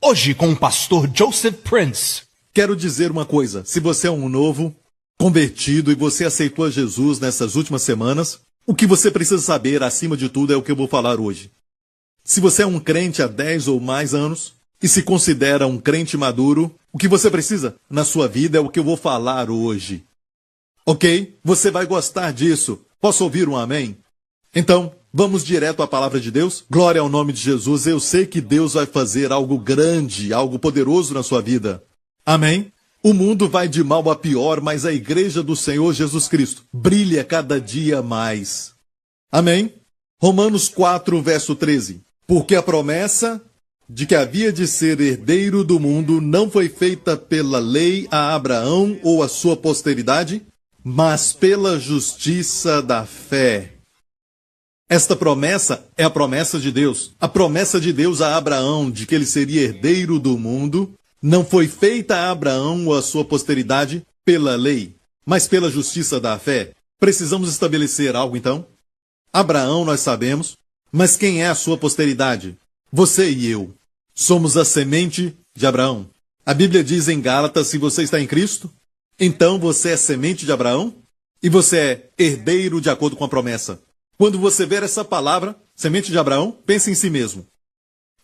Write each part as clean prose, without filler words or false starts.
Hoje com o pastor Joseph Prince. Quero dizer uma coisa, se você é um novo convertido e você aceitou a Jesus nessas últimas semanas, o que você precisa saber, acima de tudo, é o que eu vou falar hoje. Se você é um crente há 10 ou mais anos e se considera um crente maduro, o que você precisa na sua vida é o que eu vou falar hoje. Ok? Você vai gostar disso. Posso ouvir um amém? Então, vamos direto à palavra de Deus? Glória ao nome de Jesus. Eu sei que Deus vai fazer algo grande, algo poderoso na sua vida. Amém? O mundo vai de mal a pior, mas a igreja do Senhor Jesus Cristo brilha cada dia mais. Amém? Romanos 4, verso 13. Porque a promessa de que havia de ser herdeiro do mundo não foi feita pela lei a Abraão ou a sua posteridade, mas pela justiça da fé. Esta promessa é a promessa de Deus. A promessa de Deus a Abraão de que ele seria herdeiro do mundo não foi feita a Abraão ou a sua posteridade pela lei, mas pela justiça da fé. Precisamos estabelecer algo então? Abraão nós sabemos, mas quem é a sua posteridade? Você e eu. Somos a semente de Abraão. A Bíblia diz em Gálatas, se você está em Cristo, então você é semente de Abraão e você é herdeiro de acordo com a promessa. Quando você ver essa palavra, semente de Abraão, pense em si mesmo.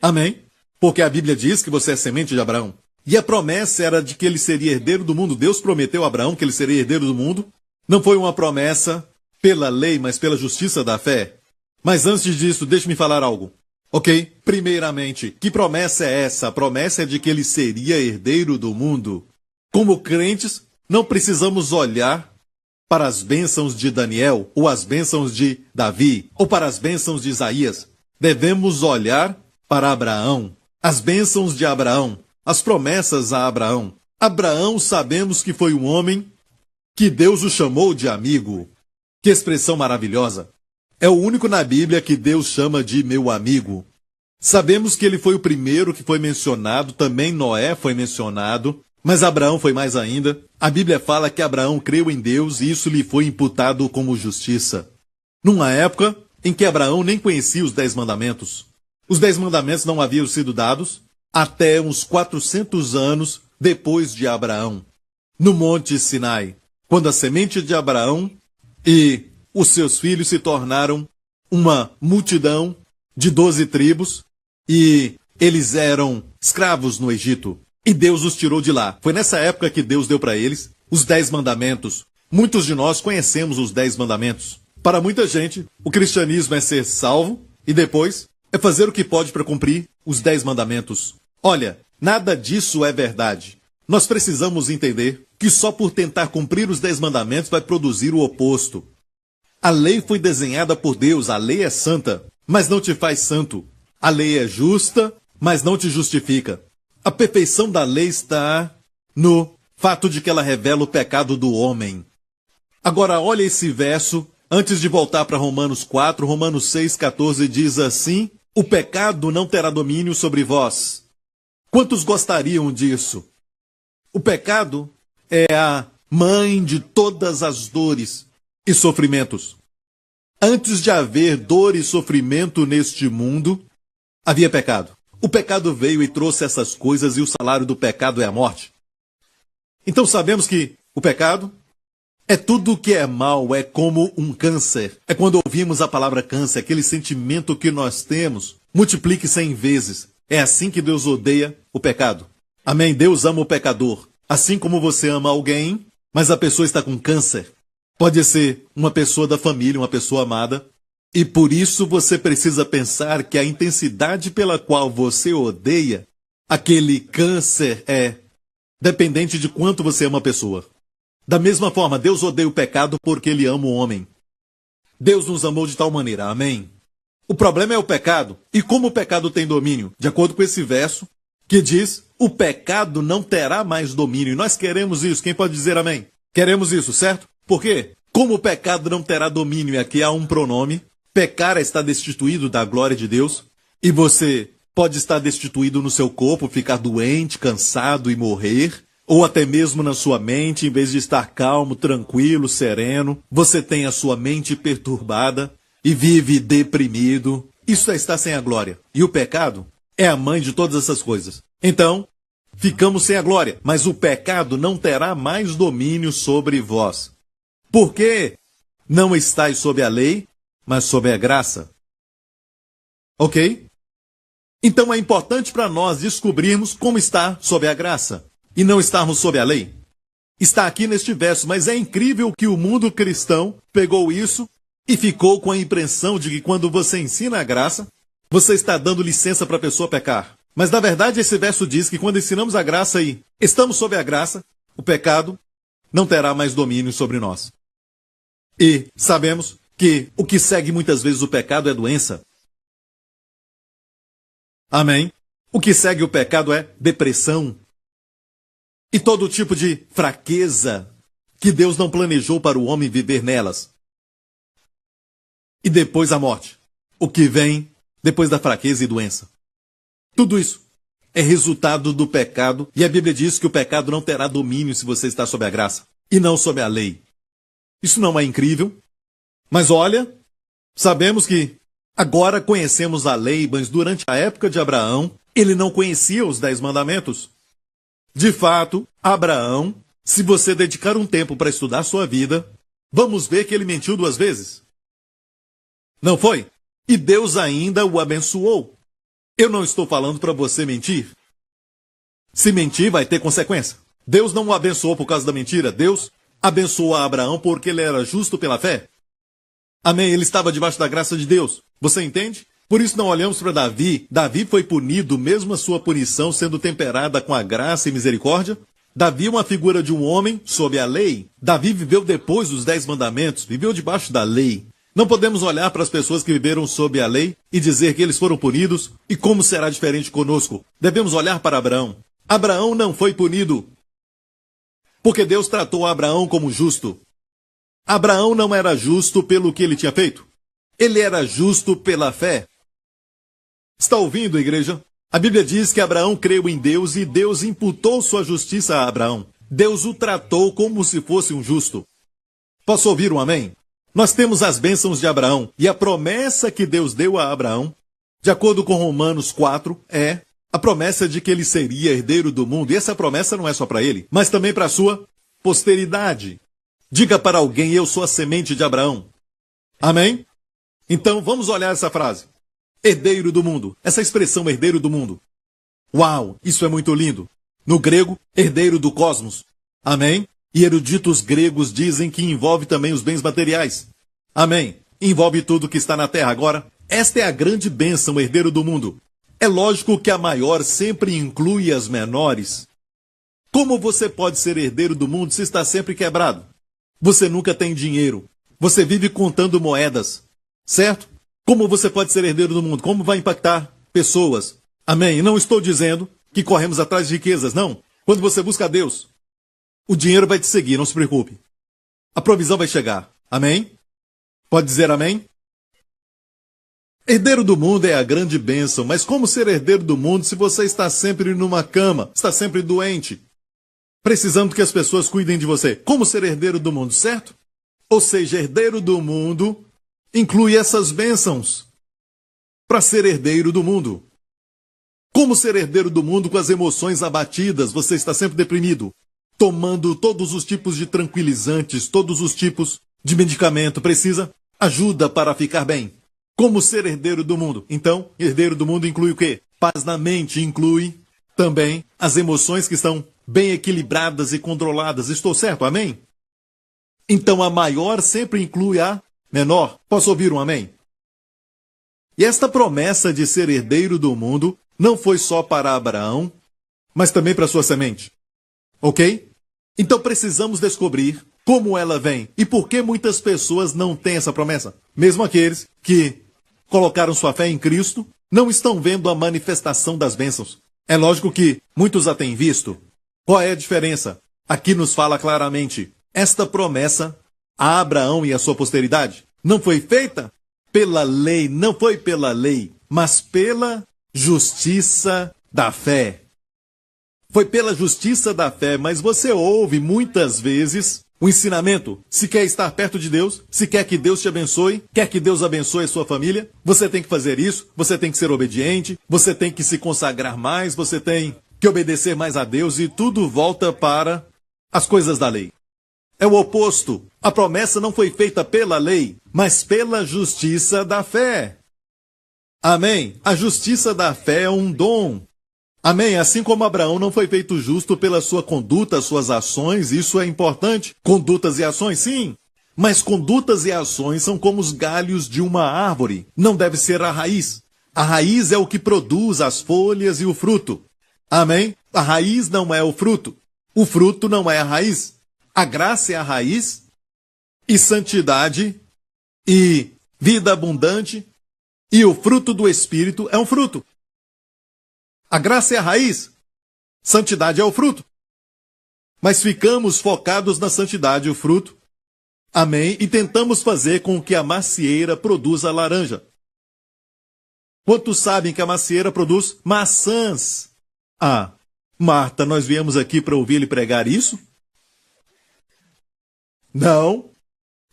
Amém? Porque a Bíblia diz que você é semente de Abraão. E a promessa era de que ele seria herdeiro do mundo. Deus prometeu a Abraão que ele seria herdeiro do mundo. Não foi uma promessa pela lei, mas pela justiça da fé. Mas antes disso, deixe-me falar algo. Ok? Primeiramente, que promessa é essa? A promessa é de que ele seria herdeiro do mundo. Como crentes, não precisamos olhar para as bênçãos de Daniel, ou as bênçãos de Davi, ou para as bênçãos de Isaías. Devemos olhar para Abraão, as bênçãos de Abraão, as promessas a Abraão. Abraão sabemos que foi um homem que Deus o chamou de amigo. Que expressão maravilhosa! É o único na Bíblia que Deus chama de meu amigo. Sabemos que ele foi o primeiro que foi mencionado, também Noé foi mencionado, mas Abraão foi mais ainda. A Bíblia fala que Abraão creu em Deus e isso lhe foi imputado como justiça. Numa época em que Abraão nem conhecia os 10 mandamentos. Os 10 mandamentos não haviam sido dados até uns 400 anos depois de Abraão, no Monte Sinai, quando a semente de Abraão e os seus filhos se tornaram uma multidão de 12 tribos e eles eram escravos no Egito. E Deus os tirou de lá. Foi nessa época que Deus deu para eles os 10 mandamentos. Muitos de nós conhecemos os 10 mandamentos. Para muita gente, o cristianismo é ser salvo e depois é fazer o que pode para cumprir os 10 mandamentos. Olha, nada disso é verdade. Nós precisamos entender que só por tentar cumprir os 10 mandamentos vai produzir o oposto. A lei foi desenhada por Deus, a lei é santa, mas não te faz santo. A lei é justa, mas não te justifica. A perfeição da lei está no fato de que ela revela o pecado do homem. Agora olha esse verso, antes de voltar para Romanos 4, Romanos 6,14 diz assim: o pecado não terá domínio sobre vós. Quantos gostariam disso? O pecado é a mãe de todas as dores e sofrimentos. Antes de haver dor e sofrimento neste mundo, havia pecado. O pecado veio e trouxe essas coisas e o salário do pecado é a morte. Então sabemos que o pecado é tudo que é mal, é como um câncer. É quando ouvimos a palavra câncer, aquele sentimento que nós temos, multiplique 100 vezes. É assim que Deus odeia o pecado. Amém? Deus ama o pecador. Assim como você ama alguém, mas a pessoa está com câncer. Pode ser uma pessoa da família, uma pessoa amada. E por isso você precisa pensar que a intensidade pela qual você odeia aquele câncer é dependente de quanto você ama a pessoa. Da mesma forma, Deus odeia o pecado porque Ele ama o homem. Deus nos amou de tal maneira, amém? O problema é o pecado. E como o pecado tem domínio? De acordo com esse verso, que diz, o pecado não terá mais domínio. E nós queremos isso. Quem pode dizer amém? Queremos isso, certo? Por quê? Como o pecado não terá domínio, e aqui há um pronome, pecar é estar destituído da glória de Deus, e você pode estar destituído no seu corpo, ficar doente, cansado e morrer, ou até mesmo na sua mente, em vez de estar calmo, tranquilo, sereno, você tem a sua mente perturbada e vive deprimido. Isso é estar sem a glória. E o pecado é a mãe de todas essas coisas. Então, ficamos sem a glória, mas o pecado não terá mais domínio sobre vós. Porque não estáis sob a lei, mas sob a graça. Ok? Então é importante para nós descobrirmos como está sob a graça e não estarmos sob a lei. Está aqui neste verso, mas é incrível que o mundo cristão pegou isso e ficou com a impressão de que quando você ensina a graça, você está dando licença para a pessoa pecar. Mas na verdade esse verso diz que quando ensinamos a graça e estamos sob a graça, o pecado não terá mais domínio sobre nós. E sabemos que o que segue muitas vezes o pecado é doença. Amém? O que segue o pecado é depressão. E todo tipo de fraqueza que Deus não planejou para o homem viver nelas. E depois a morte. O que vem depois da fraqueza e doença. Tudo isso é resultado do pecado. E a Bíblia diz que o pecado não terá domínio se você está sob a graça. E não sob a lei. Isso não é incrível? Mas olha, sabemos que agora conhecemos a lei, mas durante a época de Abraão, ele não conhecia os 10 mandamentos. De fato, Abraão, se você dedicar um tempo para estudar sua vida, vamos ver que ele mentiu 2 vezes. Não foi? E Deus ainda o abençoou. Eu não estou falando para você mentir. Se mentir, vai ter consequência. Deus não o abençoou por causa da mentira. Deus abençoou a Abraão porque ele era justo pela fé. Amém? Ele estava debaixo da graça de Deus. Você entende? Por isso não olhamos para Davi. Davi foi punido, mesmo a sua punição sendo temperada com a graça e misericórdia. Davi é uma figura de um homem sob a lei. Davi viveu depois dos 10 mandamentos, viveu debaixo da lei. Não podemos olhar para as pessoas que viveram sob a lei e dizer que eles foram punidos e como será diferente conosco. Devemos olhar para Abraão. Abraão não foi punido porque Deus tratou Abraão como justo. Abraão não era justo pelo que ele tinha feito. Ele era justo pela fé. Está ouvindo, igreja? A Bíblia diz que Abraão creu em Deus e Deus imputou sua justiça a Abraão. Deus o tratou como se fosse um justo. Posso ouvir um amém? Nós temos as bênçãos de Abraão e a promessa que Deus deu a Abraão, de acordo com Romanos 4, é a promessa de que ele seria herdeiro do mundo. E essa promessa não é só para ele, mas também para a sua posteridade. Diga para alguém, eu sou a semente de Abraão. Amém? Então vamos olhar essa frase. Herdeiro do mundo. Essa expressão herdeiro do mundo. Uau, isso é muito lindo. No grego, herdeiro do cosmos. Amém? E eruditos gregos dizem que envolve também os bens materiais. Amém? Envolve tudo que está na terra. Agora, esta é a grande bênção, herdeiro do mundo. É lógico que a maior sempre inclui as menores. Como você pode ser herdeiro do mundo se está sempre quebrado? Você nunca tem dinheiro. Você vive contando moedas. Certo? Como você pode ser herdeiro do mundo? Como vai impactar pessoas? Amém? Não estou dizendo que corremos atrás de riquezas, não. Quando você busca a Deus, o dinheiro vai te seguir, não se preocupe. A provisão vai chegar. Amém? Pode dizer amém? Herdeiro do mundo é a grande bênção, mas como ser herdeiro do mundo se você está sempre numa cama, está sempre doente, precisando que as pessoas cuidem de você? Como ser herdeiro do mundo, certo? Ou seja, herdeiro do mundo inclui essas bênçãos para ser herdeiro do mundo. Como ser herdeiro do mundo com as emoções abatidas? Você está sempre deprimido, tomando todos os tipos de tranquilizantes, todos os tipos de medicamento. Precisa ajuda para ficar bem. Como ser herdeiro do mundo? Então, herdeiro do mundo inclui o quê? Paz na mente, inclui também as emoções que estão bem equilibradas e controladas. Estou certo? Amém? Então, a maior sempre inclui a menor. Posso ouvir um amém? E esta promessa de ser herdeiro do mundo não foi só para Abraão, mas também para sua semente. Ok? Então precisamos descobrir como ela vem e por que muitas pessoas não têm essa promessa. Mesmo aqueles que colocaram sua fé em Cristo não estão vendo a manifestação das bênçãos. É lógico que muitos a têm visto. Qual é a diferença? Aqui nos fala claramente. Esta promessa a Abraão e a sua posteridade não foi feita pela lei, não foi pela lei, mas pela justiça da fé. Foi pela justiça da fé, mas você ouve muitas vezes o ensinamento. Se quer estar perto de Deus, se quer que Deus te abençoe, quer que Deus abençoe a sua família, você tem que fazer isso, você tem que ser obediente, você tem que se consagrar mais, você tem que obedecer mais a Deus e tudo volta para as coisas da lei. É o oposto. A promessa não foi feita pela lei, mas pela justiça da fé. Amém? A justiça da fé é um dom. Amém? Assim como Abraão não foi feito justo pela sua conduta, suas ações, isso é importante. Condutas e ações, sim. Mas condutas e ações são como os galhos de uma árvore. Não deve ser a raiz. A raiz é o que produz as folhas e o fruto. Amém? A raiz não é o fruto. O fruto não é a raiz. A graça é a raiz. E santidade e vida abundante. E o fruto do Espírito é um fruto. A graça é a raiz. Santidade é o fruto. Mas ficamos focados na santidade e o fruto. Amém? E tentamos fazer com que a macieira produza laranja. Quantos sabem que a macieira produz maçãs? Ah, Marta, nós viemos aqui para ouvir ele pregar isso? Não.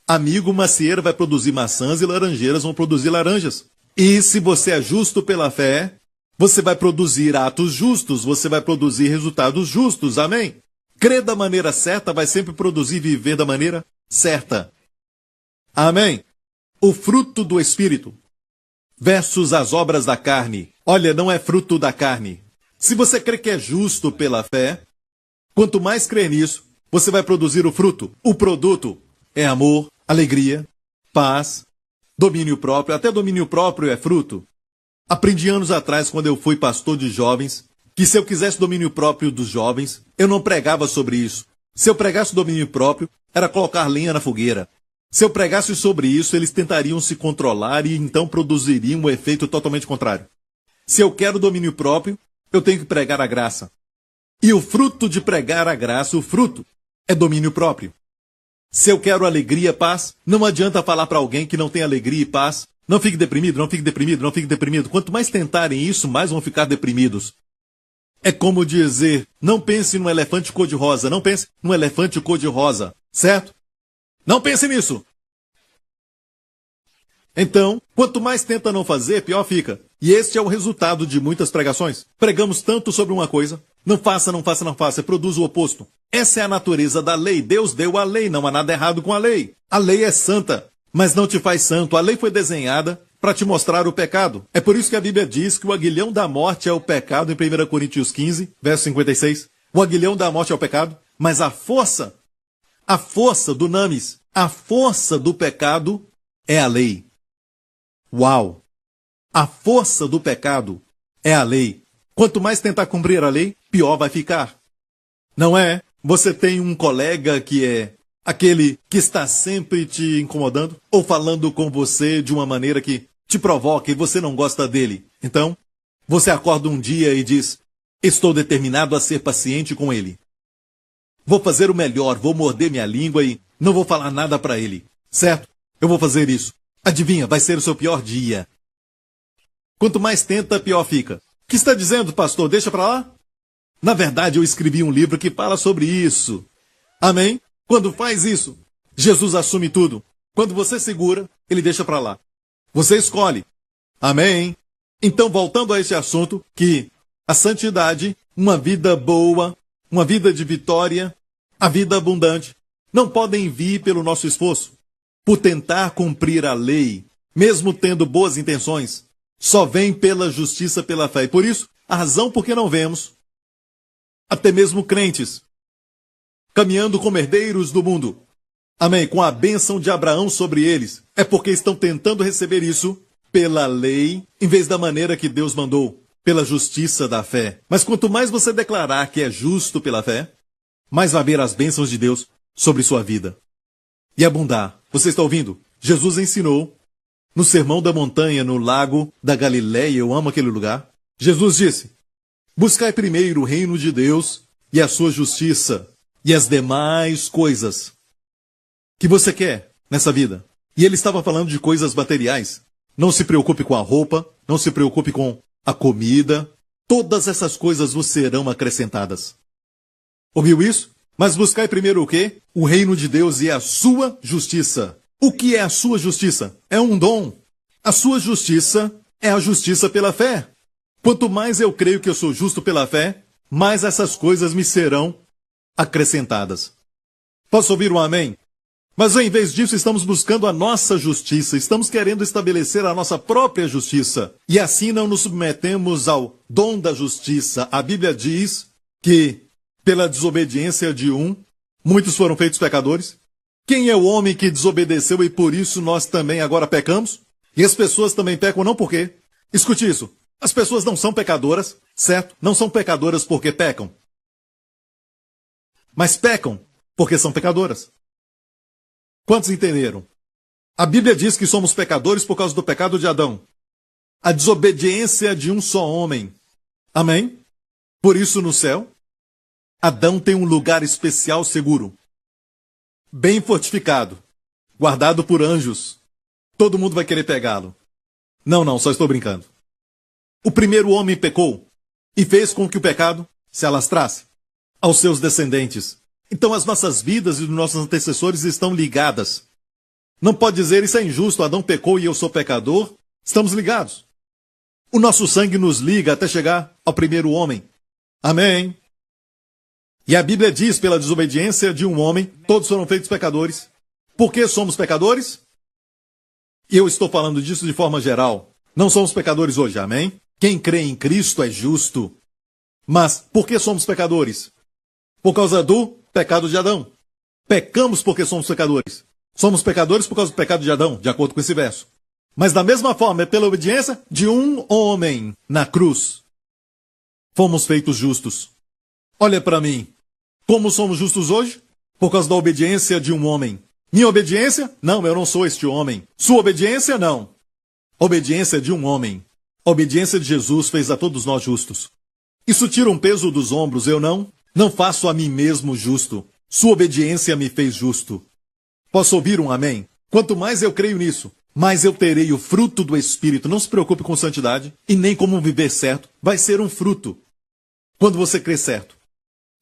Amigo, macieira vai produzir maçãs e laranjeiras vão produzir laranjas. E se você é justo pela fé, você vai produzir atos justos, você vai produzir resultados justos, amém? Crer da maneira certa vai sempre produzir e viver da maneira certa. Amém? O fruto do Espírito versus as obras da carne. Olha, não é fruto da carne. Se você crê que é justo pela fé, quanto mais crer nisso, você vai produzir o fruto. O produto é amor, alegria, paz, domínio próprio. Até domínio próprio é fruto. Aprendi anos atrás, quando eu fui pastor de jovens, que se eu quisesse domínio próprio dos jovens, eu não pregava sobre isso. Se eu pregasse domínio próprio, era colocar lenha na fogueira. Se eu pregasse sobre isso, eles tentariam se controlar e então produziriam um efeito totalmente contrário. Se eu quero domínio próprio, eu tenho que pregar a graça. E o fruto de pregar a graça, o fruto, é domínio próprio. Se eu quero alegria, paz, não adianta falar para alguém que não tem alegria e paz. Não fique deprimido, não fique deprimido, não fique deprimido. Quanto mais tentarem isso, mais vão ficar deprimidos. É como dizer, não pense num elefante cor-de-rosa, não pense num elefante cor-de-rosa, certo? Não pense nisso. Então, quanto mais tenta não fazer, pior fica. E este é o resultado de muitas pregações. Pregamos tanto sobre uma coisa, não faça, não faça, não faça, produz o oposto. Essa é a natureza da lei. Deus deu a lei, não há nada errado com a lei. A lei é santa, mas não te faz santo. A lei foi desenhada para te mostrar o pecado. É por isso que a Bíblia diz que o aguilhão da morte é o pecado, em 1 Coríntios 15, verso 56. O aguilhão da morte é o pecado, mas a força dunamis, a força do pecado é a lei. Uau! A força do pecado é a lei. Quanto mais tentar cumprir a lei, pior vai ficar. Não é? Você tem um colega que é aquele que está sempre te incomodando ou falando com você de uma maneira que te provoca e você não gosta dele. Então, você acorda um dia e diz, estou determinado a ser paciente com ele. Vou fazer o melhor, vou morder minha língua e não vou falar nada para ele. Certo? Eu vou fazer isso. Adivinha, vai ser o seu pior dia. Quanto mais tenta, pior fica. O que está dizendo, pastor? Deixa para lá? Na verdade, eu escrevi um livro que fala sobre isso. Amém? Quando faz isso, Jesus assume tudo. Quando você segura, ele deixa para lá. Você escolhe. Amém? Então, voltando a esse assunto, que a santidade, uma vida boa, uma vida de vitória, a vida abundante, não podem vir pelo nosso esforço, por tentar cumprir a lei, mesmo tendo boas intenções. Só vem pela justiça, pela fé. E por isso, a razão por que não vemos, até mesmo crentes, caminhando como herdeiros do mundo, amém, com a bênção de Abraão sobre eles, é porque estão tentando receber isso pela lei, em vez da maneira que Deus mandou, pela justiça da fé. Mas quanto mais você declarar que é justo pela fé, mais vai haver as bênçãos de Deus sobre sua vida. E abundar. Você está ouvindo? Jesus ensinou no Sermão da Montanha, no Lago da Galileia, eu amo aquele lugar. Jesus disse, buscai primeiro o reino de Deus e a sua justiça e as demais coisas que você quer nessa vida. E ele estava falando de coisas materiais. Não se preocupe com a roupa, não se preocupe com a comida. Todas essas coisas vos serão acrescentadas. Ouviu isso? Mas buscai primeiro o quê? O reino de Deus e a sua justiça. O que é a sua justiça? É um dom. A sua justiça é a justiça pela fé. Quanto mais eu creio que eu sou justo pela fé, mais essas coisas me serão acrescentadas. Posso ouvir um amém? Mas em vez disso, estamos buscando a nossa justiça, estamos querendo estabelecer a nossa própria justiça. E assim não nos submetemos ao dom da justiça. A Bíblia diz que, pela desobediência de um, muitos foram feitos pecadores. Quem é o homem que desobedeceu e por isso nós também agora pecamos? E as pessoas também pecam não por quê? Escute isso. As pessoas não são pecadoras, certo? Não são pecadoras porque pecam. Mas pecam porque são pecadoras. Quantos entenderam? A Bíblia diz que somos pecadores por causa do pecado de Adão. A desobediência de um só homem. Amém? Por isso no céu, Adão tem um lugar especial seguro. Bem fortificado. Guardado por anjos. Todo mundo vai querer pegá-lo. Não, só estou brincando. O primeiro homem pecou e fez com que o pecado se alastrasse aos seus descendentes. Então as nossas vidas e os nossos antecessores estão ligadas. Não pode dizer isso é injusto, Adão pecou e eu sou pecador. Estamos ligados. O nosso sangue nos liga até chegar ao primeiro homem. Amém. E a Bíblia diz, pela desobediência de um homem, todos foram feitos pecadores. Por que somos pecadores? E eu estou falando disso de forma geral. Não somos pecadores hoje, amém? Quem crê em Cristo é justo. Mas por que somos pecadores? Por causa do pecado de Adão. Pecamos porque somos pecadores. Somos pecadores por causa do pecado de Adão, de acordo com esse verso. Mas da mesma forma, é pela obediência de um homem na cruz. Fomos feitos justos. Olha para mim. Como somos justos hoje? Por causa da obediência de um homem. Minha obediência? Não, eu não sou este homem. Sua obediência? Não. Obediência de um homem. A obediência de Jesus fez a todos nós justos. Isso tira um peso dos ombros, eu não? Não faço a mim mesmo justo. Sua obediência me fez justo. Posso ouvir um amém? Quanto mais eu creio nisso, mais eu terei o fruto do Espírito. Não se preocupe com santidade e nem como viver certo. Vai ser um fruto quando você crê certo.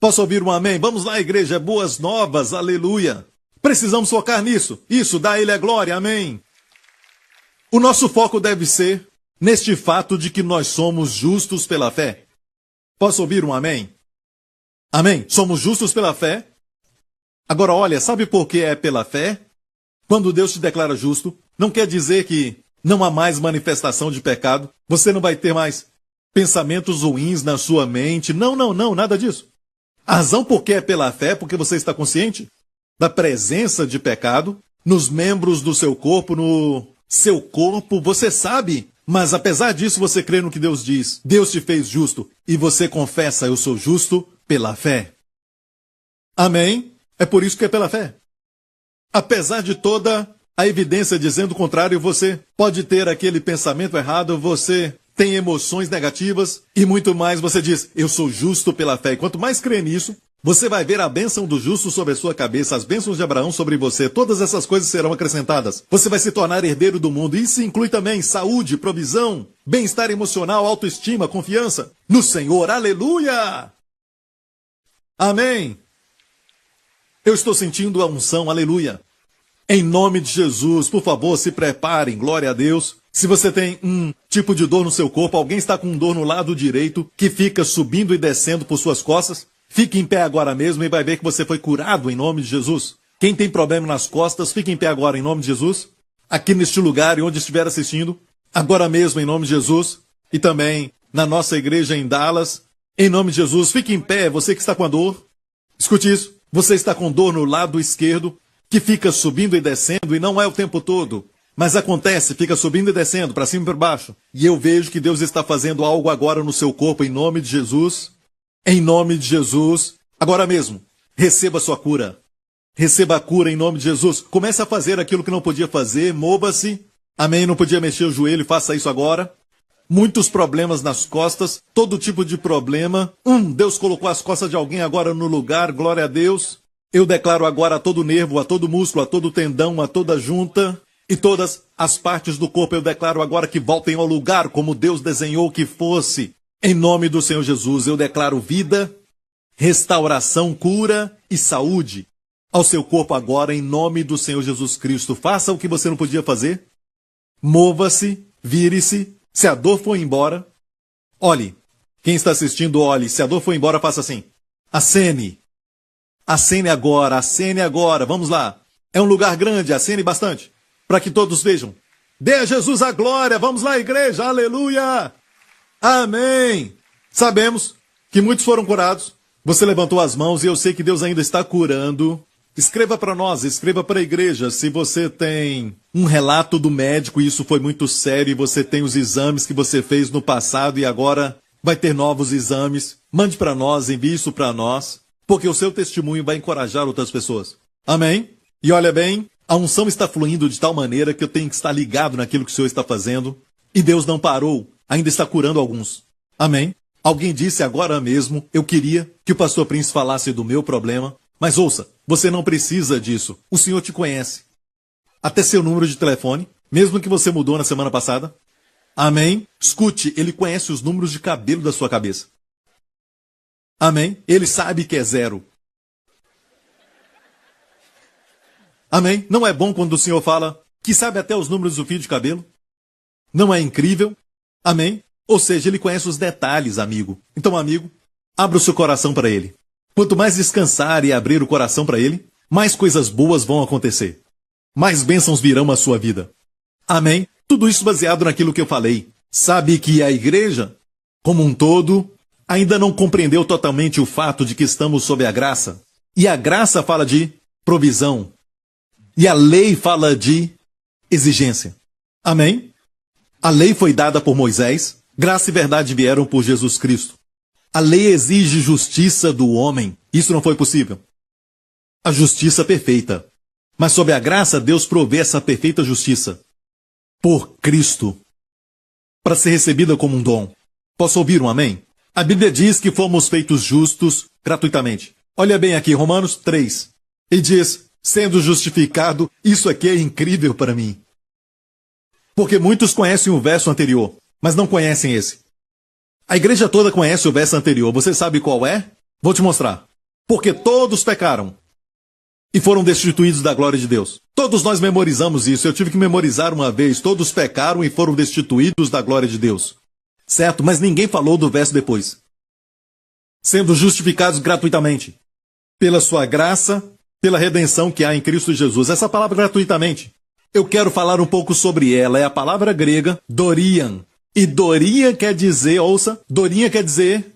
Posso ouvir um amém? Vamos lá, igreja. Boas novas. Aleluia. Precisamos focar nisso. Isso, dá a Ele a glória. Amém. O nosso foco deve ser neste fato de que nós somos justos pela fé. Posso ouvir um amém? Amém? Somos justos pela fé. Agora, olha, sabe por que é pela fé? Quando Deus te declara justo, não quer dizer que não há mais manifestação de pecado. Você não vai ter mais pensamentos ruins na sua mente. Não, nada disso. A razão por que é pela fé é porque você está consciente da presença de pecado nos membros do seu corpo, no seu corpo. Você sabe, mas apesar disso você crê no que Deus diz. Deus te fez justo e você confessa, eu sou justo pela fé. Amém? É por isso que é pela fé. Apesar de toda a evidência dizendo o contrário, você pode ter aquele pensamento errado, você tem emoções negativas e muito mais, você diz, eu sou justo pela fé. E quanto mais crê nisso, você vai ver a bênção do justo sobre a sua cabeça, as bênçãos de Abraão sobre você. Todas essas coisas serão acrescentadas. Você vai se tornar herdeiro do mundo. Isso inclui também saúde, provisão, bem-estar emocional, autoestima, confiança no Senhor. Aleluia! Amém! Eu estou sentindo a unção, aleluia. Em nome de Jesus, por favor, se preparem, glória a Deus. Se você tem um tipo de dor no seu corpo, alguém está com dor no lado direito, que fica subindo e descendo por suas costas, fique em pé agora mesmo e vai ver que você foi curado em nome de Jesus. Quem tem problema nas costas, fique em pé agora em nome de Jesus. Aqui neste lugar e onde estiver assistindo, agora mesmo em nome de Jesus. E também na nossa igreja em Dallas, em nome de Jesus, fique em pé, você que está com a dor. Escute isso. Você está com dor no lado esquerdo, que fica subindo e descendo, e não é o tempo todo. Mas acontece, fica subindo e descendo, para cima e para baixo. E eu vejo que Deus está fazendo algo agora no seu corpo, em nome de Jesus. Em nome de Jesus. Agora mesmo, receba a sua cura. Receba a cura em nome de Jesus. Comece a fazer aquilo que não podia fazer, mova-se. Amém, não podia mexer o joelho, faça isso agora. Muitos problemas nas costas, todo tipo de problema. Deus colocou as costas de alguém agora no lugar, glória a Deus. Eu declaro agora a todo nervo, a todo músculo, a todo tendão, a toda junta e todas as partes do corpo, eu declaro agora que voltem ao lugar como Deus desenhou que fosse. Em nome do Senhor Jesus, eu declaro vida, restauração, cura e saúde ao seu corpo agora, em nome do Senhor Jesus Cristo. Faça o que você não podia fazer. Mova-se, vire-se. Se a dor for embora, olhe, Quem está assistindo, olhe. Se a dor for embora, faça assim. Acene. Acene agora, acene agora. Vamos lá. É um lugar grande, acene bastante. Para que todos vejam. Dê a Jesus a glória. Vamos lá, igreja. Aleluia. Amém. Sabemos que muitos foram curados. Você levantou as mãos e eu sei que Deus ainda está curando. Escreva para nós, escreva para a igreja. Se você tem um relato do médico e isso foi muito sério e você tem os exames que você fez no passado e agora vai ter novos exames, mande para nós, envie isso para nós, porque o seu testemunho vai encorajar outras pessoas. Amém? E olha bem, a unção está fluindo de tal maneira que eu tenho que estar ligado naquilo que o Senhor está fazendo e Deus não parou, ainda está curando alguns. Amém? Alguém disse agora mesmo, eu queria que o pastor Prince falasse do meu problema. Mas ouça, você não precisa disso. O Senhor te conhece. Até seu número de telefone, mesmo que você mudou na semana passada. Amém? Escute, Ele conhece os números de cabelo da sua cabeça. Amém? Ele sabe que é 0. Amém? Não é bom quando o Senhor fala que sabe até os números do fio de cabelo? Não é incrível? Amém? Ou seja, Ele conhece os detalhes, amigo. Então, amigo, abra o seu coração para Ele. Quanto mais descansar e abrir o coração para Ele, mais coisas boas vão acontecer. Mais bênçãos virão à sua vida. Amém? Tudo isso baseado naquilo que eu falei. Sabe que a igreja, como um todo, ainda não compreendeu totalmente o fato de que estamos sob a graça. E a graça fala de provisão. E a lei fala de exigência. Amém? A lei foi dada por Moisés, graça e verdade vieram por Jesus Cristo. A lei exige justiça do homem. Isso não foi possível. A justiça perfeita. Mas sob a graça, Deus provê essa perfeita justiça. Por Cristo. Para ser recebida como um dom. Posso ouvir um amém? A Bíblia diz que fomos feitos justos gratuitamente. Olha bem aqui, Romanos 3. E diz, sendo justificado, isso aqui é incrível para mim. Porque muitos conhecem o verso anterior, mas não conhecem esse. A igreja toda conhece o verso anterior. Você sabe qual é? Vou te mostrar. Porque todos pecaram e foram destituídos da glória de Deus. Todos nós memorizamos isso. Eu tive que memorizar uma vez. Todos pecaram e foram destituídos da glória de Deus. Certo? Mas ninguém falou do verso depois. Sendo justificados gratuitamente. Pela sua graça, pela redenção que há em Cristo Jesus. Essa palavra gratuitamente. Eu quero falar um pouco sobre ela. É a palavra grega dorian. E dorinha quer dizer, ouça, dorinha quer dizer,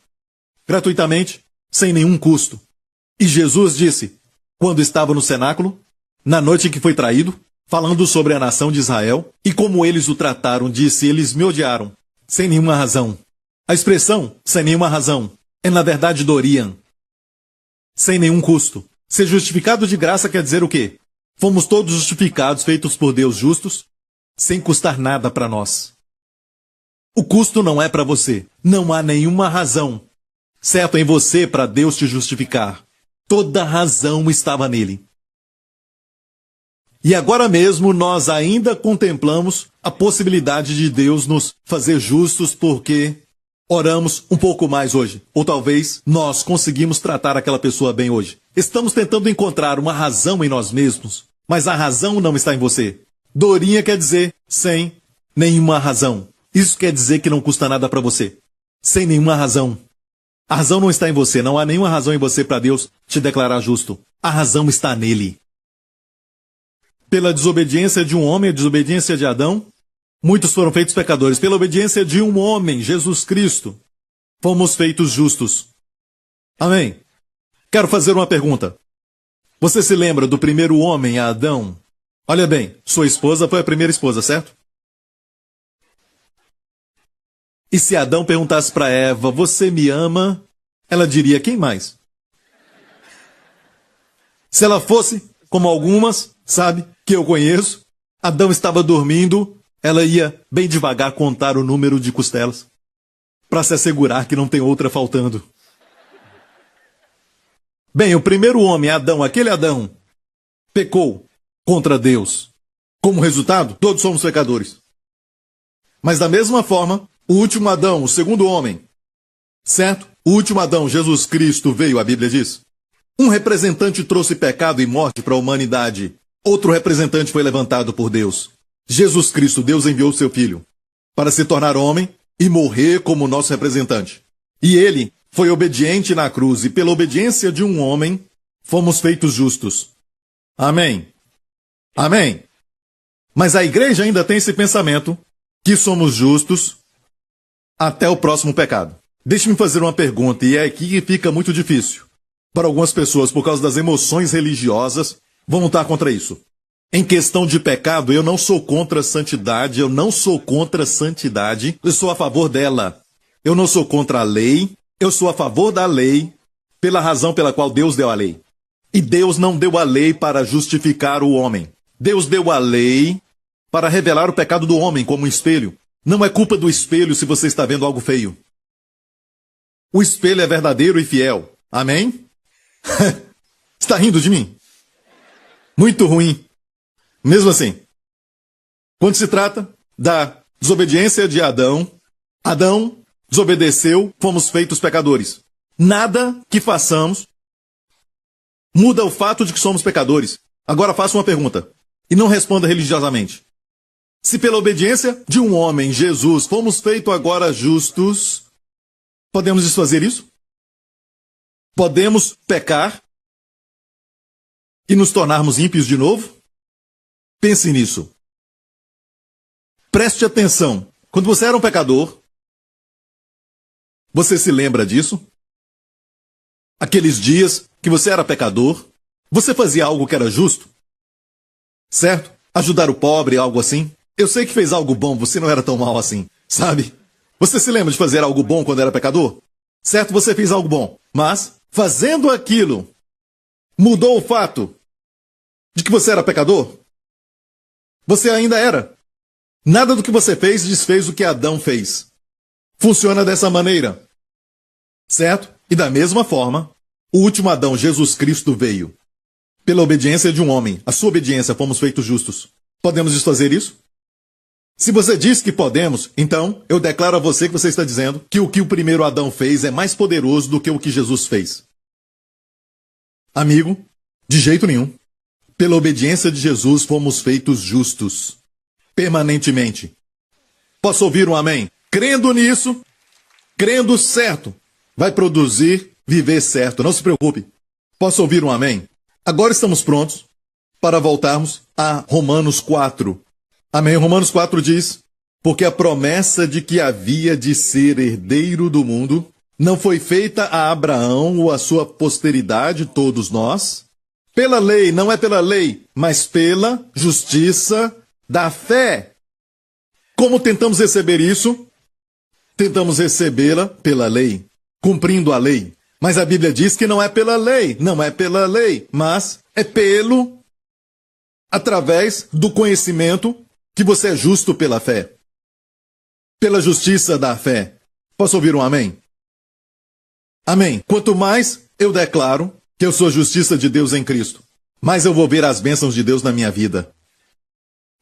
gratuitamente, sem nenhum custo. E Jesus disse, quando estava no cenáculo, na noite em que foi traído, falando sobre a nação de Israel, e como eles o trataram, disse, eles me odiaram, sem nenhuma razão. A expressão, sem nenhuma razão, é na verdade dorian, sem nenhum custo. Ser justificado de graça quer dizer o quê? Fomos todos justificados, feitos por Deus justos, sem custar nada para nós. O custo não é para você. Não há nenhuma razão, certo, em você para Deus te justificar. Toda razão estava nele. E agora mesmo nós ainda contemplamos a possibilidade de Deus nos fazer justos porque oramos um pouco mais hoje. Ou talvez nós conseguimos tratar aquela pessoa bem hoje. Estamos tentando encontrar uma razão em nós mesmos, mas a razão não está em você. Dorinha quer dizer sem nenhuma razão. Isso quer dizer que não custa nada para você. Sem nenhuma razão. A razão não está em você. Não há nenhuma razão em você para Deus te declarar justo. A razão está nele. Pela desobediência de um homem, a desobediência de Adão, muitos foram feitos pecadores. Pela obediência de um homem, Jesus Cristo, fomos feitos justos. Amém? Quero fazer uma pergunta. Você se lembra do primeiro homem, Adão? Olha bem, sua esposa foi a primeira esposa, certo? E se Adão perguntasse para Eva, você me ama? Ela diria, quem mais? Se ela fosse, como algumas, sabe, que eu conheço, Adão estava dormindo, ela ia bem devagar contar o número de costelas, para se assegurar que não tem outra faltando. Bem, o primeiro homem, Adão, aquele Adão, pecou contra Deus. Como resultado, todos somos pecadores. Mas da mesma forma, o último Adão, o segundo homem, certo? O último Adão, Jesus Cristo, veio, a Bíblia diz. Um representante trouxe pecado e morte para a humanidade. Outro representante foi levantado por Deus. Jesus Cristo, Deus enviou seu Filho para se tornar homem e morrer como nosso representante. E ele foi obediente na cruz, e pela obediência de um homem, fomos feitos justos. Amém. Amém. Mas a igreja ainda tem esse pensamento que somos justos até o próximo pecado. Deixe-me fazer uma pergunta, e é aqui que fica muito difícil. Para algumas pessoas, por causa das emoções religiosas, vão lutar contra isso. Em questão de pecado, eu não sou contra a santidade, eu não sou contra a santidade, eu sou a favor dela. Eu não sou contra a lei, eu sou a favor da lei, pela razão pela qual Deus deu a lei. E Deus não deu a lei para justificar o homem. Deus deu a lei para revelar o pecado do homem como um espelho. Não é culpa do espelho se você está vendo algo feio. O espelho é verdadeiro e fiel. Amém? Está rindo de mim? Muito ruim. Mesmo assim, quando se trata da desobediência de Adão, Adão desobedeceu, fomos feitos pecadores. Nada que façamos muda o fato de que somos pecadores. Agora faça uma pergunta, e não responda religiosamente. Se pela obediência de um homem, Jesus, fomos feitos agora justos, podemos desfazer isso? Podemos pecar e nos tornarmos ímpios de novo? Pense nisso. Preste atenção. Quando você era um pecador, você se lembra disso? Aqueles dias que você era pecador, você fazia algo que era justo? Certo? Ajudar o pobre, algo assim? Eu sei que fez algo bom, você não era tão mal assim, sabe? Você se lembra de fazer algo bom quando era pecador? Certo, você fez algo bom, mas fazendo aquilo, mudou o fato de que você era pecador? Você ainda era. Nada do que você fez desfez o que Adão fez. Funciona dessa maneira. Certo? E da mesma forma, o último Adão, Jesus Cristo, veio. Pela obediência de um homem. A sua obediência, fomos feitos justos. Podemos desfazer isso? Se você diz que podemos, então eu declaro a você que você está dizendo que o primeiro Adão fez é mais poderoso do que o que Jesus fez. Amigo, de jeito nenhum. Pela obediência de Jesus fomos feitos justos. Permanentemente. Posso ouvir um amém? Crendo nisso, crendo certo, vai produzir viver certo. Não se preocupe. Posso ouvir um amém? Agora estamos prontos para voltarmos a Romanos 4. Amém? Romanos 4 diz: porque a promessa de que havia de ser herdeiro do mundo não foi feita a Abraão ou a sua posteridade, todos nós, pela lei, não é pela lei, mas pela justiça da fé. Como tentamos receber isso? Tentamos recebê-la pela lei, cumprindo a lei. Mas a Bíblia diz que não é pela lei, não é pela lei, mas é através do conhecimento que você é justo pela fé. Pela justiça da fé. Posso ouvir um amém? Amém. Quanto mais eu declaro que eu sou a justiça de Deus em Cristo, mais eu vou ver as bênçãos de Deus na minha vida.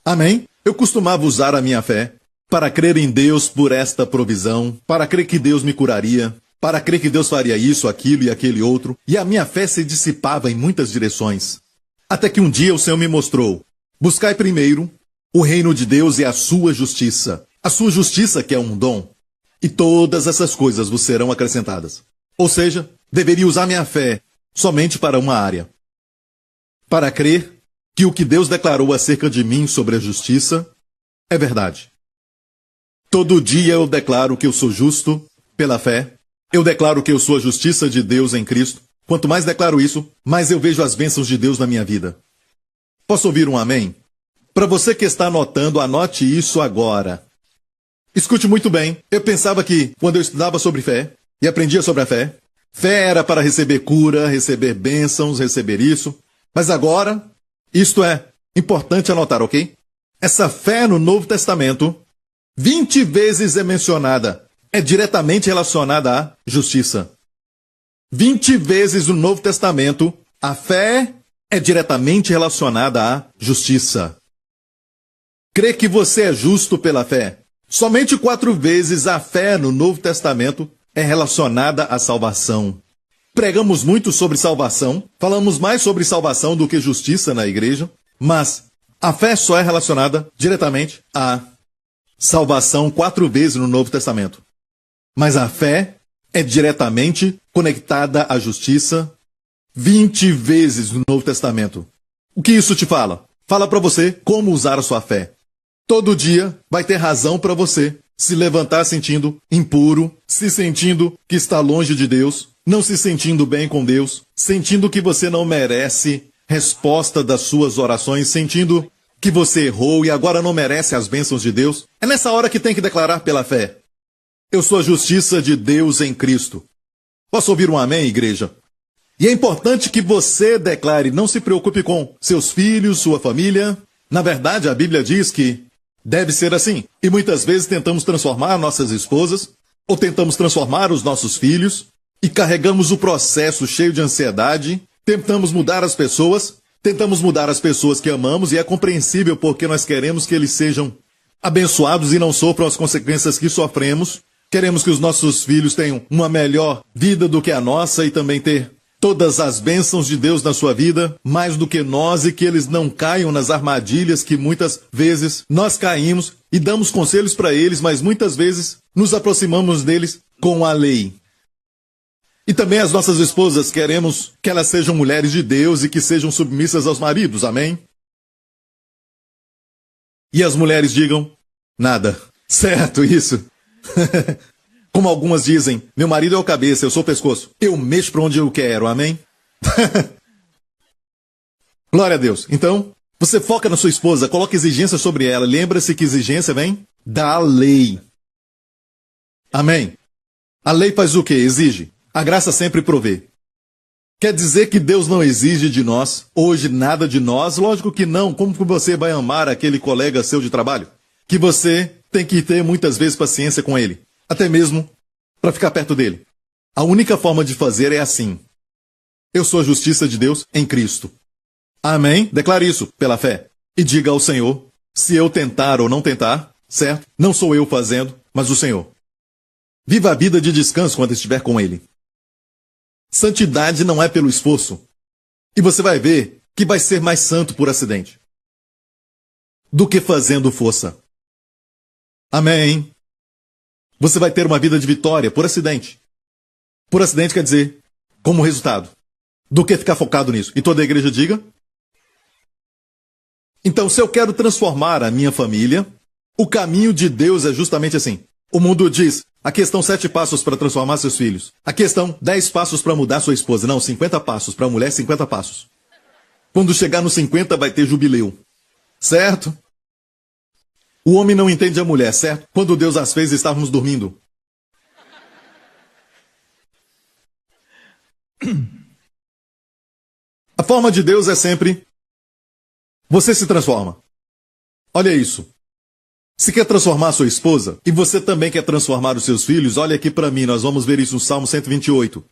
Amém? Eu costumava usar a minha fé para crer em Deus por esta provisão, para crer que Deus me curaria, para crer que Deus faria isso, aquilo e aquele outro, e a minha fé se dissipava em muitas direções. Até que um dia o Senhor me mostrou: buscai primeiro o reino de Deus e a sua justiça que é um dom, e todas essas coisas vos serão acrescentadas. Ou seja, deveria usar minha fé somente para uma área. Para crer que o que Deus declarou acerca de mim sobre a justiça é verdade. Todo dia eu declaro que eu sou justo pela fé. Eu declaro que eu sou a justiça de Deus em Cristo. Quanto mais declaro isso, mais eu vejo as bênçãos de Deus na minha vida. Posso ouvir um amém? Para você que está anotando, anote isso agora. Escute muito bem. Eu pensava que, quando eu estudava sobre fé e aprendia sobre a fé, fé era para receber cura, receber bênçãos, receber isso. Mas agora, isto é importante anotar, ok? Essa fé no Novo Testamento, 20 vezes é mencionada, é diretamente relacionada à justiça. 20 vezes no Novo Testamento, a fé é diretamente relacionada à justiça. Crê que você é justo pela fé. Somente 4 vezes a fé no Novo Testamento é relacionada à salvação. Pregamos muito sobre salvação, falamos mais sobre salvação do que justiça na igreja, mas a fé só é relacionada diretamente à salvação 4 vezes no Novo Testamento. Mas a fé é diretamente conectada à justiça 20 vezes no Novo Testamento. O que isso te fala? Fala para você como usar a sua fé. Todo dia vai ter razão para você se levantar sentindo impuro, se sentindo que está longe de Deus, não se sentindo bem com Deus, sentindo que você não merece resposta das suas orações, sentindo que você errou e agora não merece as bênçãos de Deus. É nessa hora que tem que declarar pela fé: eu sou a justiça de Deus em Cristo. Posso ouvir um amém, igreja? E é importante que você declare, não se preocupe com seus filhos, sua família. Na verdade, a Bíblia diz que deve ser assim. E muitas vezes tentamos transformar nossas esposas, ou tentamos transformar os nossos filhos, e carregamos o processo cheio de ansiedade, tentamos mudar as pessoas que amamos, e é compreensível porque nós queremos que eles sejam abençoados e não sofram as consequências que sofremos. Queremos que os nossos filhos tenham uma melhor vida do que a nossa e também ter todas as bênçãos de Deus na sua vida, mais do que nós, e que eles não caiam nas armadilhas que muitas vezes nós caímos e damos conselhos para eles, mas muitas vezes nos aproximamos deles com a lei. E também as nossas esposas queremos que elas sejam mulheres de Deus e que sejam submissas aos maridos, amém? E as mulheres digam nada. Certo, isso. Como algumas dizem, meu marido é o cabeça, eu sou o pescoço. Eu mexo para onde eu quero, amém? Glória a Deus. Então, você foca na sua esposa, coloca exigências sobre ela. Lembra-se que exigência vem da lei. Amém? A lei faz o quê? Exige. A graça sempre provê. Quer dizer que Deus não exige de nós, hoje, nada de nós? Lógico que não. Como que você vai amar aquele colega seu de trabalho? Que você tem que ter muitas vezes paciência com ele. Até mesmo para ficar perto dele. A única forma de fazer é assim: eu sou a justiça de Deus em Cristo. Amém? Declare isso pela fé. E diga ao Senhor, se eu tentar ou não tentar, certo? Não sou eu fazendo, mas o Senhor. Viva a vida de descanso quando estiver com Ele. Santidade não é pelo esforço. E você vai ver que vai ser mais santo por acidente do que fazendo força. Amém? Você vai ter uma vida de vitória por acidente. Por acidente quer dizer, como resultado, do que ficar focado nisso. E toda a igreja diga. Então, se eu quero transformar a minha família, o caminho de Deus é justamente assim. O mundo diz, aqui estão 7 passos para transformar seus filhos. Aqui estão 10 passos para mudar sua esposa. Não, 50 passos. Para a mulher, 50 passos. Quando chegar nos 50, vai ter jubileu. Certo? O homem não entende a mulher, certo? Quando Deus as fez, estávamos dormindo. A forma de Deus é sempre: você se transforma. Olha isso. Se quer transformar a sua esposa, e você também quer transformar os seus filhos, olha aqui para mim, nós vamos ver isso no Salmo 128.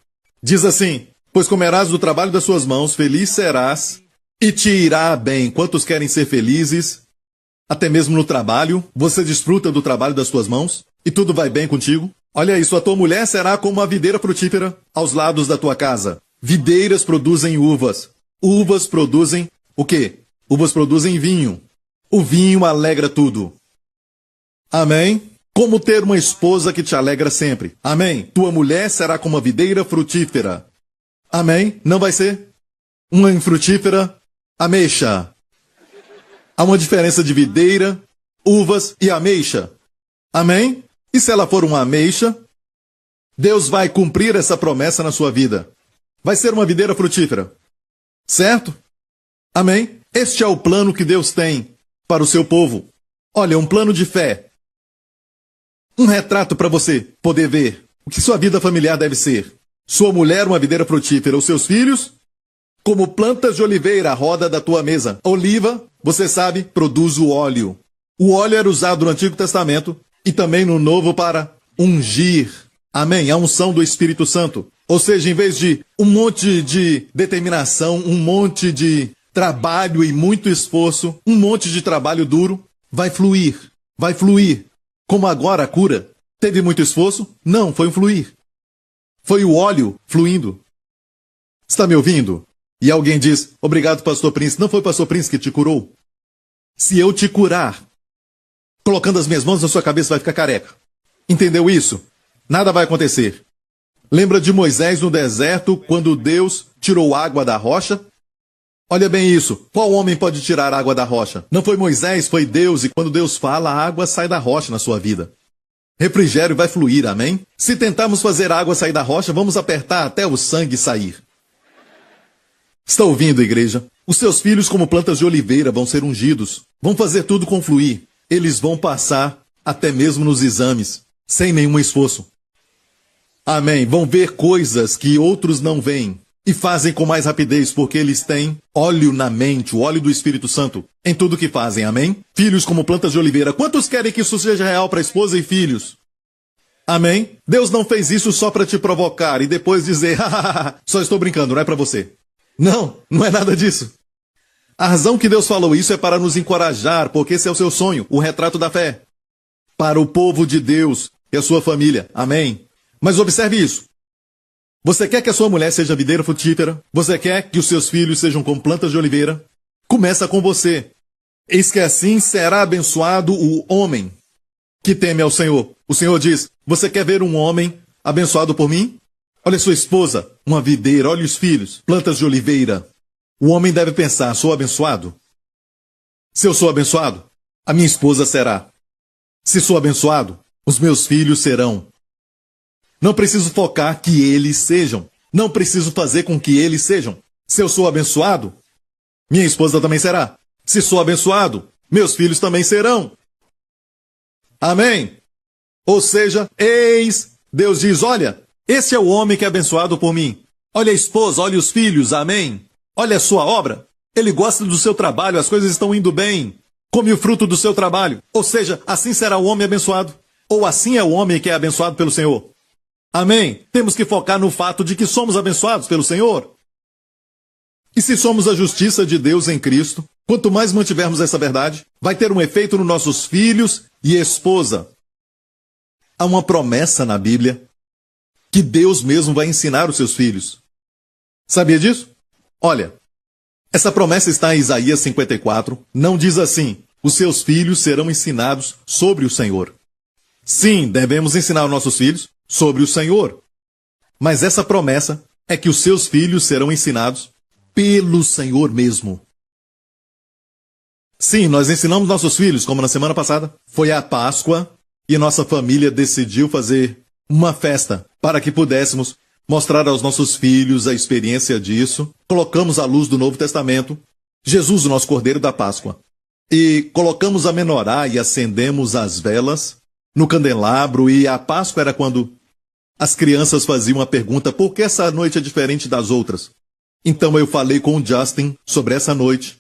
Diz assim: pois comerás do trabalho das suas mãos, feliz serás, e te irá bem. Quantos querem ser felizes? Até mesmo no trabalho, você desfruta do trabalho das suas mãos, e tudo vai bem contigo? Olha isso, a tua mulher será como uma videira frutífera aos lados da tua casa. Videiras produzem uvas. Uvas produzem o quê? Uvas produzem vinho. O vinho alegra tudo. Amém? Como ter uma esposa que te alegra sempre. Amém? Tua mulher será como uma videira frutífera. Amém? Não vai ser uma infrutífera ameixa. Há uma diferença de videira, uvas e ameixa. Amém? E se ela for uma ameixa, Deus vai cumprir essa promessa na sua vida. Vai ser uma videira frutífera. Certo? Amém? Este é o plano que Deus tem para o seu povo. Olha, um plano de fé. Um retrato para você poder ver o que sua vida familiar deve ser. Sua mulher, uma videira frutífera. Os seus filhos, como plantas de oliveira à roda da tua mesa. Oliva, você sabe, produz o óleo. O óleo era usado no Antigo Testamento e também no Novo para ungir. Amém? A unção do Espírito Santo. Ou seja, em vez de um monte de determinação, um monte de trabalho e muito esforço, um monte de trabalho duro, vai fluir. Vai fluir. Como agora a cura. Teve muito esforço? Não, foi um fluir. Foi o óleo fluindo. Está me ouvindo? E alguém diz, obrigado, pastor Prince. Não foi o pastor Prince que te curou? Se eu te curar, colocando as minhas mãos na sua cabeça, vai ficar careca. Entendeu isso? Nada vai acontecer. Lembra de Moisés no deserto, quando Deus tirou água da rocha? Olha bem isso. Qual homem pode tirar água da rocha? Não foi Moisés, foi Deus, e quando Deus fala, a água sai da rocha na sua vida. Refrigério vai fluir, amém? Se tentarmos fazer a água sair da rocha, vamos apertar até o sangue sair. Está ouvindo, igreja? Os seus filhos, como plantas de oliveira, vão ser ungidos. Vão fazer tudo confluir. Eles vão passar até mesmo nos exames, sem nenhum esforço. Amém. Vão ver coisas que outros não veem. E fazem com mais rapidez, porque eles têm óleo na mente, o óleo do Espírito Santo, em tudo que fazem, amém? Filhos como plantas de oliveira. Quantos querem que isso seja real para esposa e filhos? Amém? Deus não fez isso só para te provocar e depois dizer, só estou brincando, não é para você. Não, não é nada disso. A razão que Deus falou isso é para nos encorajar, porque esse é o seu sonho, o retrato da fé. Para o povo de Deus e a sua família, amém? Mas observe isso. Você quer que a sua mulher seja videira frutífera? Você quer que os seus filhos sejam como plantas de oliveira? Começa com você. Eis que assim será abençoado o homem que teme ao Senhor. O Senhor diz, você quer ver um homem abençoado por mim? Olha sua esposa, uma videira, olha os filhos, plantas de oliveira. O homem deve pensar, sou abençoado? Se eu sou abençoado, a minha esposa será. Se sou abençoado, os meus filhos serão. Não preciso focar que eles sejam. Não preciso fazer com que eles sejam. Se eu sou abençoado, minha esposa também será. Se sou abençoado, meus filhos também serão. Amém? Ou seja, eis, Deus diz, olha, esse é o homem que é abençoado por mim. Olha a esposa, olha os filhos, amém? Olha a sua obra. Ele gosta do seu trabalho, as coisas estão indo bem. Come o fruto do seu trabalho. Ou seja, assim será o homem abençoado. Ou assim é o homem que é abençoado pelo Senhor. Amém? Temos que focar no fato de que somos abençoados pelo Senhor. E se somos a justiça de Deus em Cristo, quanto mais mantivermos essa verdade, vai ter um efeito nos nossos filhos e esposa. Há uma promessa na Bíblia que Deus mesmo vai ensinar os seus filhos. Sabia disso? Olha, essa promessa está em Isaías 54, não diz assim, os seus filhos serão ensinados sobre o Senhor. Sim, devemos ensinar os nossos filhos sobre o Senhor. Mas essa promessa é que os seus filhos serão ensinados pelo Senhor mesmo. Sim, nós ensinamos nossos filhos, como na semana passada. Foi a Páscoa e nossa família decidiu fazer uma festa para que pudéssemos mostrar aos nossos filhos a experiência disso. Colocamos à luz do Novo Testamento Jesus, o nosso Cordeiro da Páscoa. E colocamos a menorá e acendemos as velas no candelabro, e a Páscoa era quando as crianças faziam a pergunta, por que essa noite é diferente das outras? Então eu falei com o Justin sobre essa noite,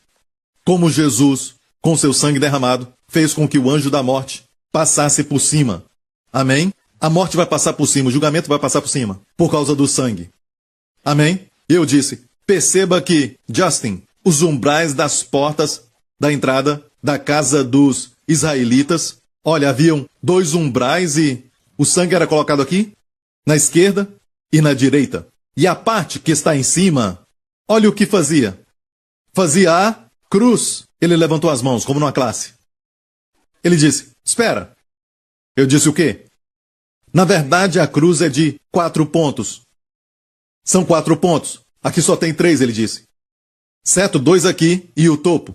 como Jesus, com seu sangue derramado, fez com que o anjo da morte passasse por cima. Amém? A morte vai passar por cima, o julgamento vai passar por cima, por causa do sangue. Amém? E eu disse, perceba que, Justin, os umbrais das portas da entrada da casa dos israelitas, olha, haviam 2 umbrais e o sangue era colocado aqui, na esquerda e na direita. E a parte que está em cima, olha o que fazia. Fazia a cruz. Ele levantou as mãos, como numa classe. Ele disse, espera. Eu disse o quê? Na verdade, a cruz é de 4 pontos. São 4 pontos. Aqui só tem 3, ele disse. Certo? 2 aqui e o topo.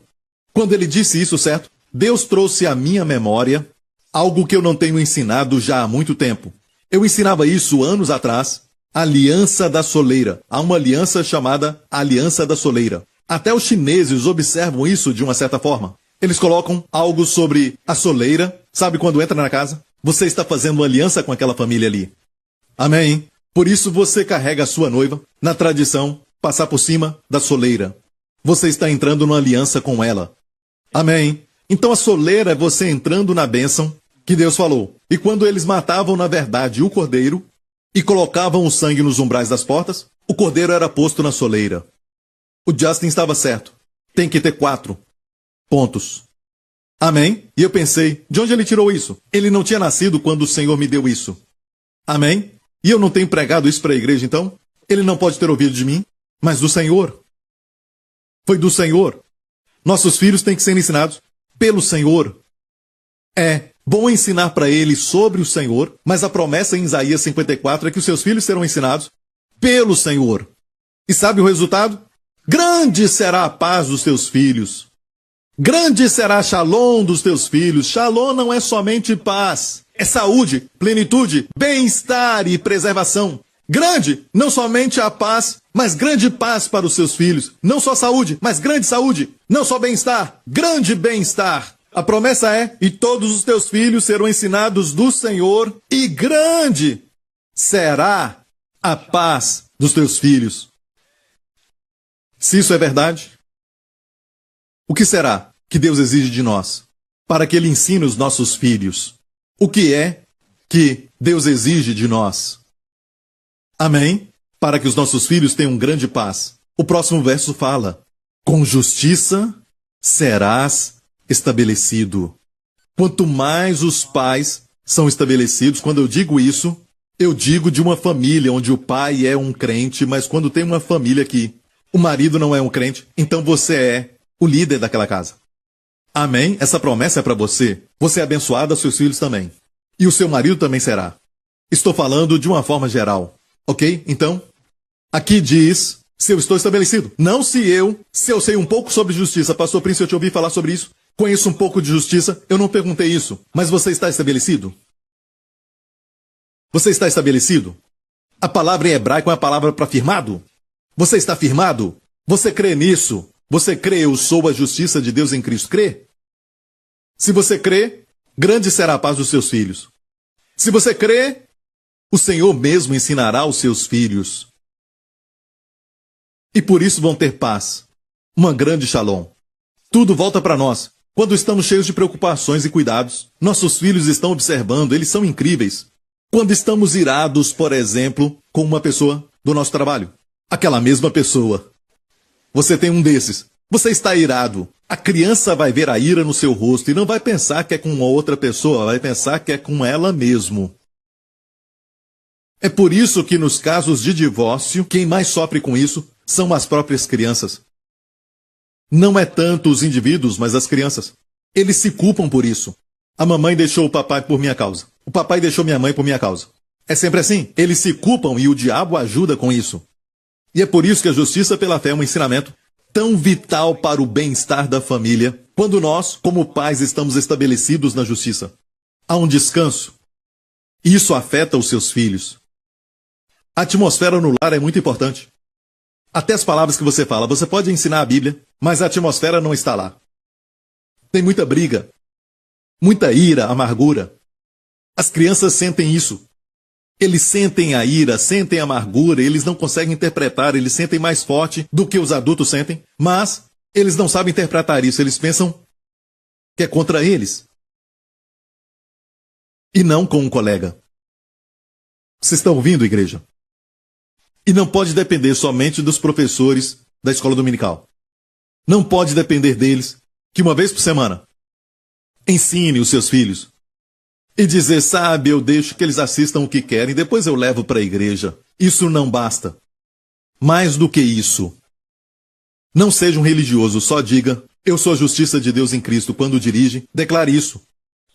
Quando ele disse isso, certo? Deus trouxe à minha memória algo que eu não tenho ensinado já há muito tempo. Eu ensinava isso anos atrás, a aliança da soleira. Há uma aliança chamada aliança da soleira. Até os chineses observam isso de uma certa forma. Eles colocam algo sobre a soleira. Sabe quando entra na casa? Você está fazendo uma aliança com aquela família ali. Amém? Por isso você carrega a sua noiva, na tradição, passar por cima da soleira. Você está entrando numa aliança com ela. Amém? Então a soleira é você entrando na bênção que Deus falou. E quando eles matavam, na verdade, o cordeiro e colocavam o sangue nos umbrais das portas, o cordeiro era posto na soleira. O Justin estava certo. Tem que ter 4 pontos. Amém? E eu pensei, de onde ele tirou isso? Ele não tinha nascido quando o Senhor me deu isso. Amém? E eu não tenho pregado isso para a igreja, então? Ele não pode ter ouvido de mim, mas do Senhor. Foi do Senhor. Nossos filhos têm que ser ensinados pelo Senhor. bom ensinar para eles sobre o Senhor, mas a promessa em Isaías 54 é que os seus filhos serão ensinados pelo Senhor. E sabe o resultado? Grande será a paz dos teus filhos. Grande será a shalom dos teus filhos. Shalom não é somente paz, é saúde, plenitude, bem-estar e preservação. Grande, não somente a paz, mas grande paz para os seus filhos. Não só saúde, mas grande saúde. Não só bem-estar, grande bem-estar. A promessa é: e todos os teus filhos serão ensinados do Senhor, e grande será a paz dos teus filhos. Se isso é verdade, o que será que Deus exige de nós para que Ele ensine os nossos filhos? O que é que Deus exige de nós? Amém? Para que os nossos filhos tenham grande paz. O próximo verso fala: com justiça serás estabelecido. Quanto mais os pais são estabelecidos, quando eu digo isso, eu digo de uma família onde o pai é um crente, mas quando tem uma família que o marido não é um crente, então você é o líder daquela casa. Amém? Essa promessa é para você. Você é abençoado, seus filhos também. E o seu marido também será. Estou falando de uma forma geral. Ok? Então, aqui diz se eu estou estabelecido. Não se eu sei um pouco sobre justiça. Pastor Prince, eu te ouvi falar sobre isso. Conheço um pouco de justiça. Eu não perguntei isso. Mas você está estabelecido? Você está estabelecido? A palavra em hebraico é a palavra para firmado. Você está firmado? Você crê nisso? Você crê, eu sou a justiça de Deus em Cristo? Crê? Se você crê, grande será a paz dos seus filhos. Se você crê, o Senhor mesmo ensinará os seus filhos. E por isso vão ter paz. Uma grande shalom. Tudo volta para nós. Quando estamos cheios de preocupações e cuidados, nossos filhos estão observando, eles são incríveis. Quando estamos irados, por exemplo, com uma pessoa do nosso trabalho. Aquela mesma pessoa. Você tem um desses. Você está irado. A criança vai ver a ira no seu rosto e não vai pensar que é com uma outra pessoa, vai pensar que é com ela mesmo. É por isso que nos casos de divórcio, quem mais sofre com isso são as próprias crianças. Não é tanto os indivíduos, mas as crianças. Eles se culpam por isso. A mamãe deixou o papai por minha causa. O papai deixou minha mãe por minha causa. É sempre assim. Eles se culpam e o diabo ajuda com isso. E é por isso que a justiça pela fé é um ensinamento tão vital para o bem-estar da família, quando nós, como pais, estamos estabelecidos na justiça. Há um descanso. E isso afeta os seus filhos. A atmosfera no lar é muito importante. Até as palavras que você fala. Você pode ensinar a Bíblia, mas a atmosfera não está lá. Tem muita briga, muita ira, amargura. As crianças sentem isso. Eles sentem a ira, sentem a amargura, eles não conseguem interpretar, eles sentem mais forte do que os adultos sentem, mas eles não sabem interpretar isso, eles pensam que é contra eles. E não com um colega. Vocês estão ouvindo, igreja? E não pode depender somente dos professores da escola dominical. Não pode depender deles que uma vez por semana ensine os seus filhos. E dizer, sabe, eu deixo que eles assistam o que querem, depois eu levo para a igreja. Isso não basta. Mais do que isso. Não seja um religioso, só diga, eu sou a justiça de Deus em Cristo. Quando dirige, declare isso.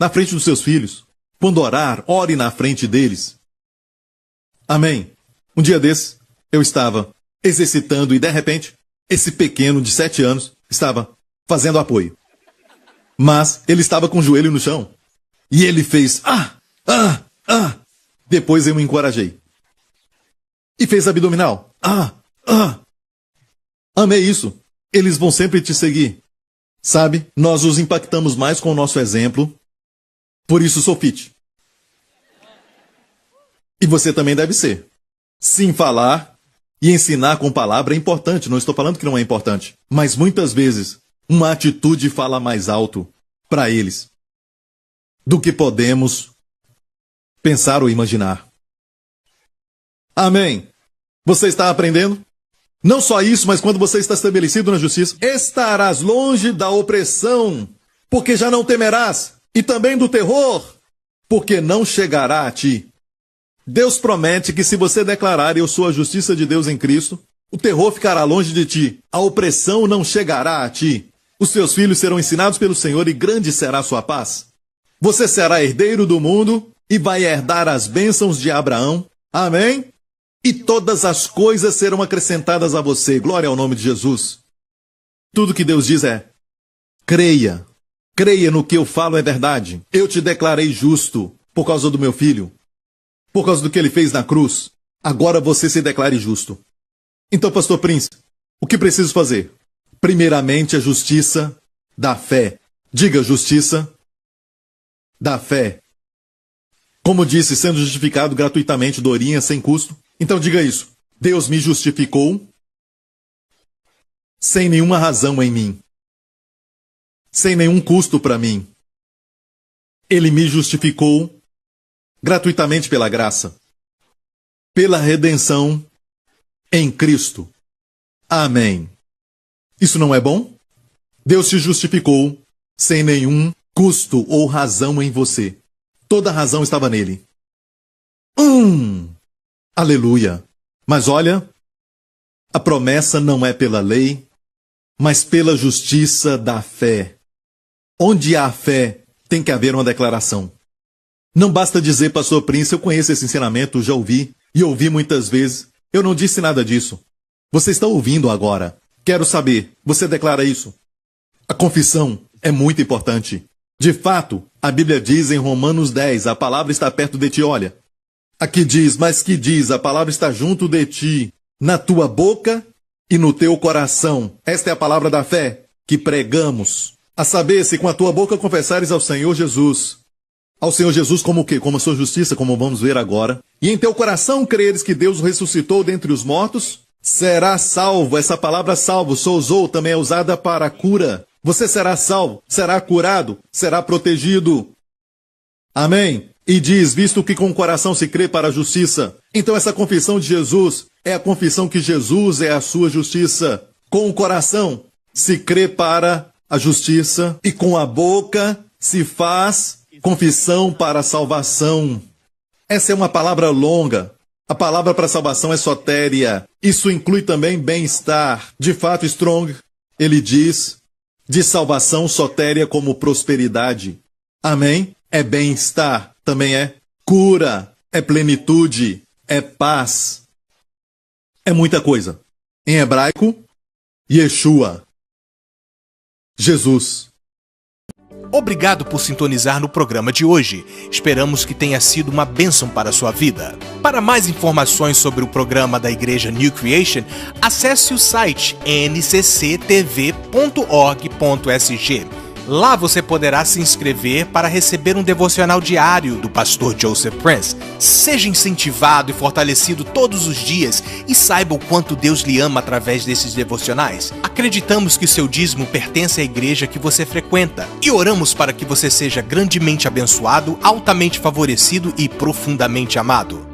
Na frente dos seus filhos. Quando orar, ore na frente deles. Amém. Um dia desses, eu estava exercitando e de repente, esse pequeno de 7 anos estava fazendo apoio. Mas ele estava com o joelho no chão. E ele fez, Depois eu me encorajei. E fez abdominal. Amei isso. Eles vão sempre te seguir. Sabe, nós os impactamos mais com o nosso exemplo. Por isso sou fit. E você também deve ser. Sim, falar e ensinar com palavra é importante. Não estou falando que não é importante. Mas muitas vezes, uma atitude fala mais alto para eles do que podemos pensar ou imaginar. Amém. Você está aprendendo? Não só isso, mas quando você está estabelecido na justiça, estarás longe da opressão, porque já não temerás, e também do terror, porque não chegará a ti. Deus promete que se você declarar eu sou a justiça de Deus em Cristo, o terror ficará longe de ti, a opressão não chegará a ti. Os seus filhos serão ensinados pelo Senhor e grande será a sua paz. Você será herdeiro do mundo e vai herdar as bênçãos de Abraão. Amém? E todas as coisas serão acrescentadas a você. Glória ao nome de Jesus. Tudo que Deus diz é: creia. Creia no que eu falo é verdade. Eu te declarei justo por causa do meu filho, por causa do que ele fez na cruz. Agora você se declare justo. Então, Pastor Prince, o que preciso fazer? Primeiramente, a justiça da fé. Diga justiça da fé. Como disse, sendo justificado gratuitamente, dorinha, sem custo. Então diga isso. Deus me justificou sem nenhuma razão em mim. Sem nenhum custo para mim. Ele me justificou gratuitamente pela graça. Pela redenção em Cristo. Amém. Isso não é bom? Deus te justificou sem nenhum custo ou razão em você. Toda a razão estava nele. Aleluia. Mas olha, a promessa não é pela lei, mas pela justiça da fé. Onde há fé, tem que haver uma declaração. Não basta dizer, Pastor Prince, eu conheço esse ensinamento, já ouvi, e ouvi muitas vezes. Eu não disse nada disso. Você está ouvindo agora. Quero saber, você declara isso? A confissão é muito importante. De fato, a Bíblia diz em Romanos 10, a palavra está perto de ti, olha. Aqui diz, mas que diz, a palavra está junto de ti, na tua boca e no teu coração. Esta é a palavra da fé que pregamos. A saber, se com a tua boca confessares ao Senhor Jesus como o quê? Como a sua justiça, como vamos ver agora. E em teu coração creres que Deus o ressuscitou dentre os mortos, será salvo. Essa palavra salvo, sozo, também é usada para cura. Você será salvo, será curado, será protegido. Amém? E diz, visto que com o coração se crê para a justiça. Então essa confissão de Jesus é a confissão que Jesus é a sua justiça. Com o coração se crê para a justiça e com a boca se faz confissão para a salvação. Essa é uma palavra longa. A palavra para salvação é sotéria. Isso inclui também bem-estar. De fato, Strong, ele diz de salvação sotéria como prosperidade. Amém? É bem-estar, também é cura, é plenitude, é paz. É muita coisa. Em hebraico, Yeshua. Jesus. Obrigado por sintonizar no programa de hoje. Esperamos que tenha sido uma bênção para a sua vida. Para mais informações sobre o programa da Igreja New Creation, acesse o site ncctv.org.sg. Lá você poderá se inscrever para receber um devocional diário do pastor Joseph Prince. Seja incentivado e fortalecido todos os dias e saiba o quanto Deus lhe ama através desses devocionais. Acreditamos que seu dízimo pertence à igreja que você frequenta e oramos para que você seja grandemente abençoado, altamente favorecido e profundamente amado.